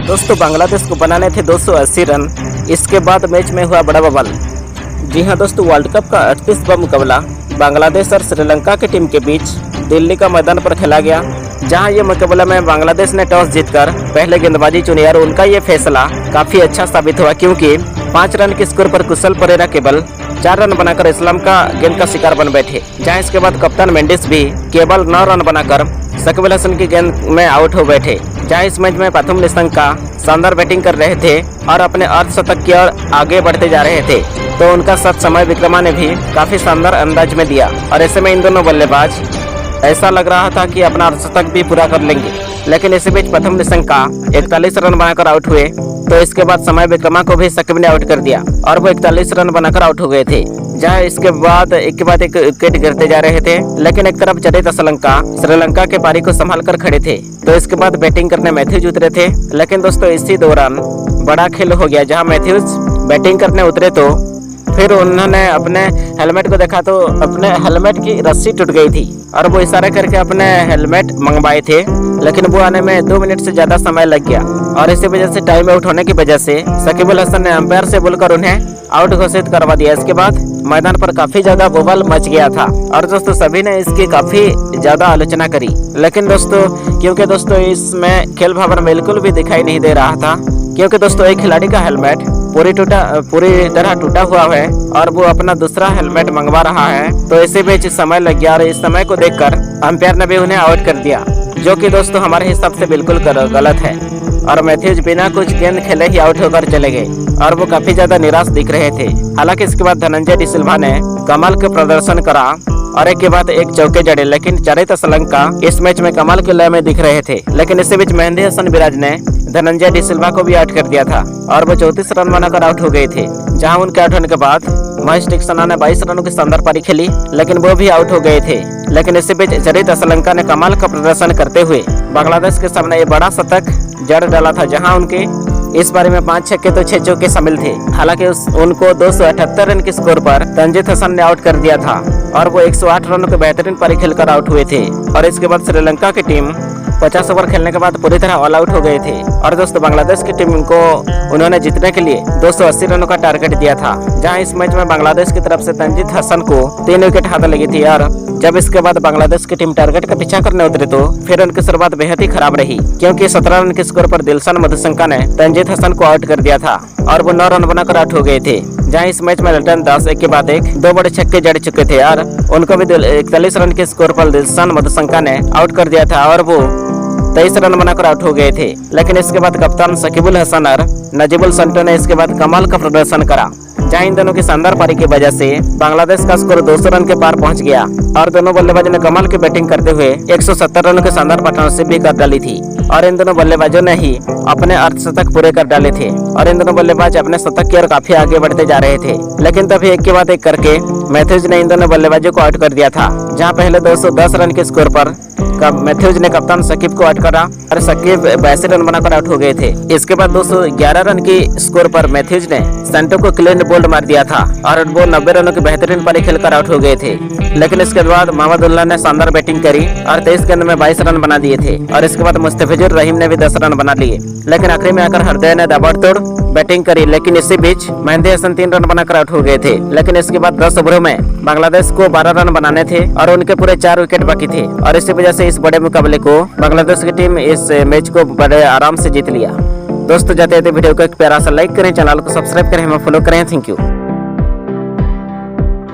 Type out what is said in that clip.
दोस्तों बांग्लादेश को बनाने थे 280 रन। इसके बाद मैच में हुआ बड़ा बवाल। जी हां दोस्तों, वर्ल्ड कप का 38वां मुकाबला बांग्लादेश और श्रीलंका की टीम के बीच दिल्ली का मैदान पर खेला गया, जहां ये मुकाबला में बांग्लादेश ने टॉस जीतकर पहले गेंदबाजी चुनी और उनका ये फैसला काफ़ी अच्छा साबित हुआ, क्योंकि 5 रन के स्कोर पर कुशल परेरा केवल 4 रन बनाकर इस्लाम का गेंद का शिकार बन बैठे। जहां इसके बाद कप्तान मेंडिस भी केवल 9 रन बनाकर शकीब अल हसन की गेंद में आउट हो बैठे। जहां इस मैच में प्रथम निशंका शानदार बैटिंग कर रहे थे और अपने अर्धशतक की ओर आगे बढ़ते जा रहे थे, तो उनका साथ समय विक्रमा ने भी काफ़ी शानदार अंदाज में दिया और ऐसे में इन दोनों बल्लेबाज ऐसा लग रहा था कि अपना अर्धशतक भी पूरा कर लेंगे। लेकिन इसी बीच प्रथम निशंका 41 रन बनाकर आउट हुए, तो इसके बाद समय विक्रमा को भी शकीब ने आउट कर दिया और वो 41 रन बनाकर आउट हो गए थे। जहां इसके बाद एक के बाद एक विकेट गिरते जा रहे थे, लेकिन एक तरफ चरित श्रीलंका के पारी को संभाल कर खड़े थे, तो इसके बाद बैटिंग करने मैथ्यूज उतरे थे। लेकिन दोस्तों इसी दौरान बड़ा खेल हो गया, जहां मैथ्यूज बैटिंग करने उतरे तो फिर उन्होंने अपने हेलमेट को देखा तो अपने हेलमेट की रस्सी टूट गई थी और वो इशारा करके अपने हेलमेट मंगवाए थे, लेकिन वो आने में 2 मिनट से ज़्यादा समय लग गया और इसी वजह से टाइम आउट होने की वजह से शकीब अल हसन ने अंपायर से बोलकर उन्हें आउट घोषित करवा दिया। इसके बाद मैदान पर काफ़ी ज़्यादा बवाल मच गया था और दोस्तों सभी ने इसकी काफ़ी ज़्यादा आलोचना करी। लेकिन दोस्तों क्योंकि दोस्तों इसमें खेल भावना बिल्कुल भी दिखाई नहीं दे रहा था, क्योंकि दोस्तों एक खिलाड़ी का हेलमेट पूरी तरह टूटा हुआ है और वो अपना दूसरा हेलमेट मंगवा रहा है, तो इसी बीच समय लग गया और इस समय को देखकर अंपायर ने भी उन्हें आउट कर दिया, जो कि दोस्तों हमारे हिसाब से बिल्कुल गलत है। और मैथ्यूज बिना कुछ गेंद खेले ही आउट होकर चले गए और वो काफ़ी ज़्यादा निराश दिख रहे थे। हालांकि इसके बाद धनंजय डी सिल्वा ने कमाल के प्रदर्शन करा और एक के बाद एक चौके जड़े, लेकिन चरित श्रीलंका इस मैच में कमाल के लय में दिख रहे थे। लेकिन इसी बीच मेहंदी हसन मिराज ने धनंजय डी सिल्वा को भी आउट कर दिया था और वो 34 रन बनाकर आउट हो गए थे। जहां उनके आउट होने के बाद महेश दीक्षित ने 22 रनों की शानदार पारी खेली, लेकिन वो भी आउट हो गए थे। लेकिन इसी बीच चरित श्रीलंका ने कमाल का प्रदर्शन करते हुए बांग्लादेश के सामने ये बड़ा शतक जड़ डाला था, जहां उनके इस बारे में 5 छक्के तो 6 चौके शामिल थे। हालांकि उनको 278 रन के स्कोर पर तंजीद हसन ने आउट कर दिया था और वो 108 रनों के बेहतरीन पारी खेलकर आउट हुए थे। और इसके बाद श्रीलंका की टीम 50 ओवर खेलने के बाद पूरी तरह ऑल आउट हो गए थे और दोस्तों बांग्लादेश की टीम को उन्होंने जीतने के लिए 280 रनों का टारगेट दिया था। जहां इस मैच में बांग्लादेश की तरफ से तंजीद हसन को 3 विकेट हाथ लगी थी और जब इसके बाद बांग्लादेश की टीम टारगेट का पीछा करने उतरी तो फिर उनकी शुरुआत बेहद ही खराब रही, क्योंकि 17 रन के स्कोर पर दिलशन मधुशंका ने तंजीद हसन को आउट कर दिया था और वो 9 रन बनाकर आउट हो गए थे। जहां इस मैच में लिटन दास एक के बाद एक 2 बड़े छक्के जड़ चुके थे और उनको भी 41 रन के स्कोर पर दिलशन मधुशंका ने आउट कर दिया था और वो 23 रन बनाकर आउट हो गए थे। लेकिन इसके बाद कप्तान शकीब अल हसन और नजीबुल संटो ने इसके बाद कमाल का प्रदर्शन करा, जहां इन दोनों की शानदार पारी की वजह से बांग्लादेश का स्कोर 200 रन के पार पहुंच गया और दोनों बल्लेबाजों ने कमाल की बैटिंग करते हुए 170 रनों के शानदार पार्टनरशिप भी कर डाली थी और इन दोनों बल्लेबाजों ने ही अपने अर्धशतक पूरे कर डाले थे और इन दोनों बल्लेबाज अपने शतक की ओर काफी आगे बढ़ते जा रहे थे। लेकिन तभी एक के बाद एक करके मैथ्यूज ने इन दोनों बल्लेबाजों को आउट कर दिया था। जहां पहले 210 रन के स्कोर पर मैथ्यूज ने कप्तान शकीब को आउट करा और शकीब 82 रन बनाकर आउट हो गए थे। इसके बाद 211 रन की स्कोर पर मैथ्यूज ने सेंटो को क्लीन बोल्ड मार दिया था और वो 90 रनों की बेहतरीन पारी खेलकर आउट हो गए थे। लेकिन इसके बाद मोहम्मदुल्लाह ने शानदार बैटिंग करी और 23 गेंद में 22 रन बना दिए थे और इसके बाद मुस्तफिजुर रहीम ने भी 10 रन बना लिए। लेकिन आखिरी में आकर हृदय ने ताबड़तोड़ बैटिंग करी, लेकिन इसी बीच मेहंदी हसन 3 रन बनाकर आउट हो गए थे। लेकिन इसके बाद 10 ओवरों में बांग्लादेश को 12 रन बनाने थे और उनके पूरे 4 विकेट बाकी थे और इसी वजह से इस बड़े मुकाबले को बांग्लादेश की टीम इस मैच को बड़े आराम से जीत लिया। दोस्तों जाते वीडियो को एक प्यारा सा लाइक करें, चैनल को सब्सक्राइब करें, हमें फॉलो करें। Thank you.